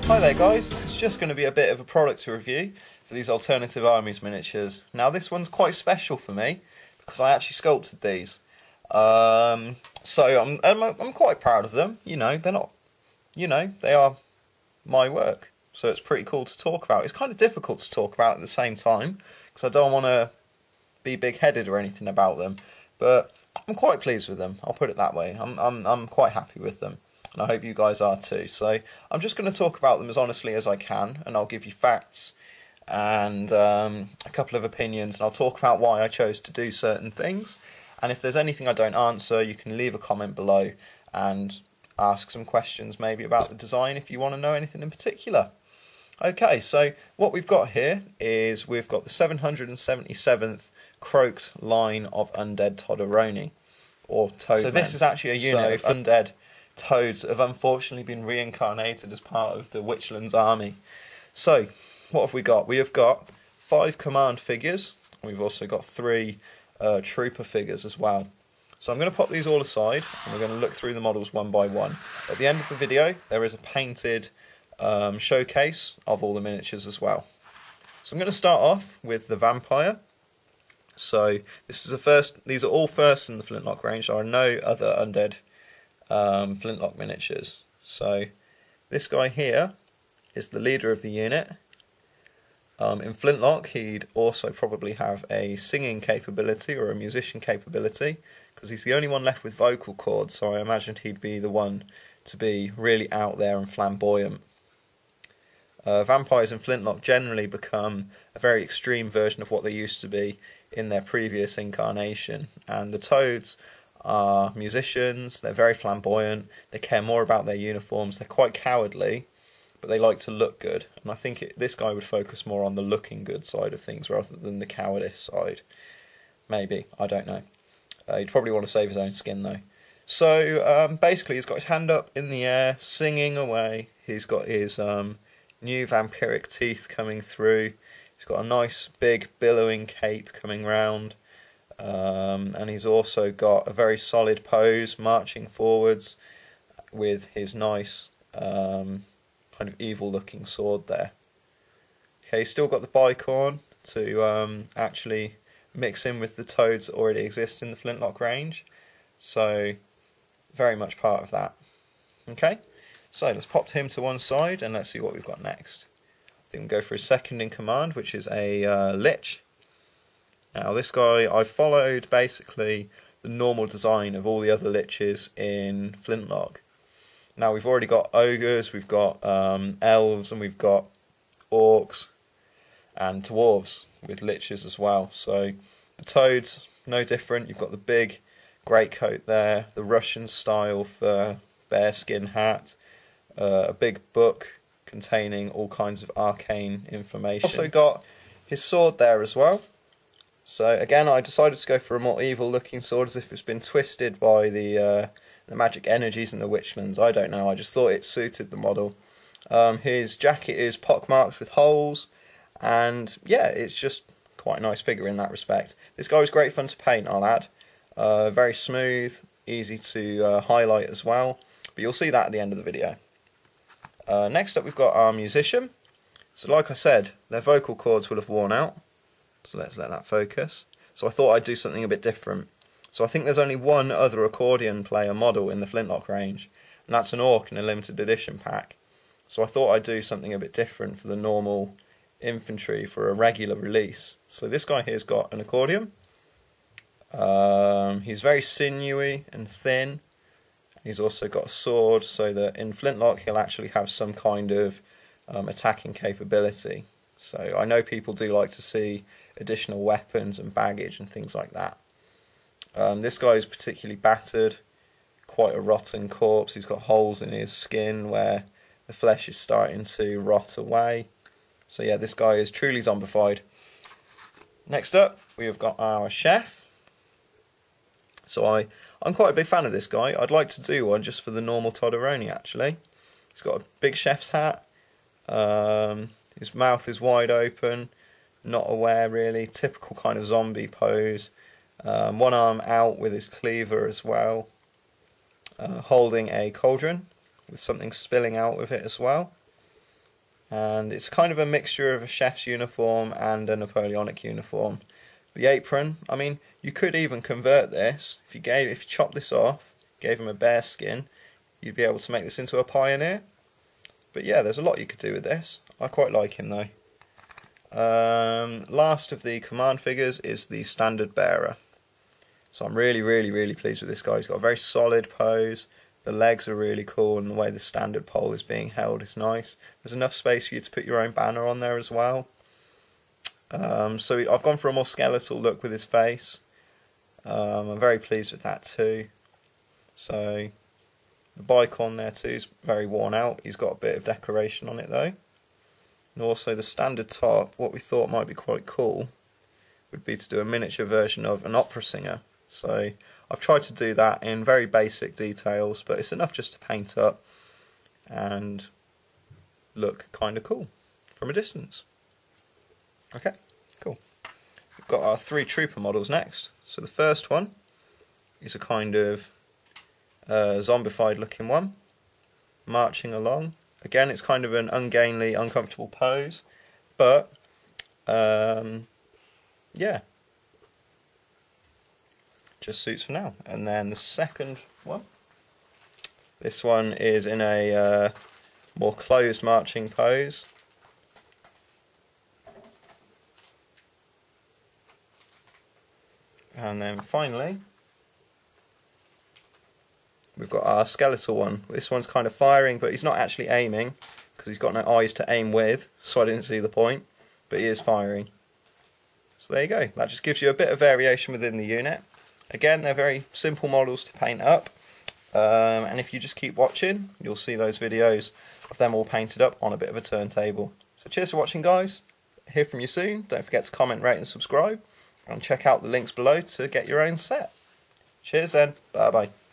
Hi there guys, this is just going to be a bit of a product review for these Alternative Armies miniatures. Now this one's quite special for me because I actually sculpted these. So I'm quite proud of them. You know, they're not, they are my work. So it's pretty cool to talk about. It's kind of difficult to talk about at the same time because I don't want to be big-headed or anything about them. But I'm quite pleased with them. I'll put it that way. I'm quite happy with them. And I hope you guys are too. So I'm just going to talk about them as honestly as I can, and I'll give you facts and a couple of opinions, and I'll talk about why I chose to do certain things. And if there's anything I don't answer, you can leave a comment below and ask some questions maybe about the design if you want to know anything in particular. Okay, so what we've got here is we've got the 777th Croaked line of Undead Todoroni, or Toad. So this is actually a unit of Undead toads that have unfortunately been reincarnated as part of the Witchland's army. So, what have we got? We have got 5 command figures. We've also got 3 trooper figures as well. So I'm going to pop these all aside, and we're going to look through the models one by one. At the end of the video, there is a painted showcase of all the miniatures as well. So I'm going to start off with the vampire. So this is a first. These are all first in the Flintloque range. There are no other Undead Flintloque miniatures. So this guy here is the leader of the unit. In Flintloque he'd also probably have a singing capability or a musician capability because he's the only one left with vocal cords, so I imagined he'd be the one to be really out there and flamboyant. Vampires in Flintloque generally become a very extreme version of what they used to be in their previous incarnation, and the toads are musicians. They're very flamboyant, they care more about their uniforms, they're quite cowardly, but they like to look good, and I think this guy would focus more on the looking good side of things rather than the cowardice side. Maybe, I don't know. He'd probably want to save his own skin though. So basically he's got his hand up in the air, singing away. He's got his new vampiric teeth coming through. He's got a nice big billowing cape coming round. And he's also got a very solid pose, marching forwards with his nice kind of evil looking sword there. Okay, he's still got the bicorn to actually mix in with the toads that already exist in the Flintloque range, so very much part of that. Okay, so let's pop him to one side and let's see what we've got next. I think we'll go for his second in command, which is a Lich. Now this guy, I followed basically the normal design of all the other Liches in Flintloque. Now we've already got ogres, we've got elves, and we've got orcs and dwarves with Liches as well. So the toads, no different. You've got the big greatcoat there, the Russian style for bearskin hat, a big book containing all kinds of arcane information. Also got his sword there as well. So again, I decided to go for a more evil looking sword, as if it's been twisted by the magic energies in the Witchlands. I don't know, I just thought it suited the model. His jacket is pockmarked with holes, and yeah, it's just quite a nice figure in that respect. This guy was great fun to paint, I'll add. Very smooth, easy to highlight as well, but you'll see that at the end of the video. Next up we've got our musician. So like I said, their vocal cords will have worn out. So let's let that focus. So I thought I'd do something a bit different. So I think there's only one other accordion player model in the Flintloque range, and that's an orc in a limited edition pack. So I thought I'd do something a bit different for the normal infantry for a regular release. So this guy here's got an accordion. He's very sinewy and thin. He's also got a sword, so that in Flintloque he'll actually have some kind of attacking capability. So I know people do like to see additional weapons and baggage and things like that. This guy is particularly battered, quite a rotten corpse. He's got holes in his skin where the flesh is starting to rot away. So yeah, this guy is truly zombified. Next up, we have got our chef. So I'm quite a big fan of this guy. I'd like to do one just for the normal Todoroni actually. He's got a big chef's hat. His mouth is wide open, not aware really, typical kind of zombie pose. One arm out with his cleaver as well, holding a cauldron with something spilling out of it as well. and it's kind of a mixture of a chef's uniform and a Napoleonic uniform. The apron, I mean, you could even convert this. If you chopped this off, gave him a bear skin, you'd be able to make this into a pioneer. But yeah, there's a lot you could do with this. I quite like him though. Last of the command figures is the standard bearer. So I'm really pleased with this guy. He's got a very solid pose. The legs are really cool, and the way the standard pole is being held is nice. There's enough space for you to put your own banner on there as well. So I've gone for a more skeletal look with his face. I'm very pleased with that too. So the bike on there too is very worn out. He's got a bit of decoration on it though. And also the standard top, what we thought might be quite cool would be to do a miniature version of an opera singer. So I've tried to do that in very basic details, but it's enough just to paint up and look kind of cool from a distance. Okay, cool. We've got our 3 trooper models next. So the first one is a kind of zombified looking one, marching along. Again, it's kind of an ungainly, uncomfortable pose, but yeah, just suits for now. And then the second one, this one is in a more closed marching pose. And then finally, we've got our skeletal one. This one's kind of firing, but he's not actually aiming because he's got no eyes to aim with, so I didn't see the point, but he is firing. So there you go. That just gives you a bit of variation within the unit. Again, they're very simple models to paint up, and if you just keep watching, you'll see those videos of them all painted up on a bit of a turntable. So cheers for watching, guys. Hear from you soon. Don't forget to comment, rate and subscribe, and check out the links below to get your own set. Cheers then. Bye bye.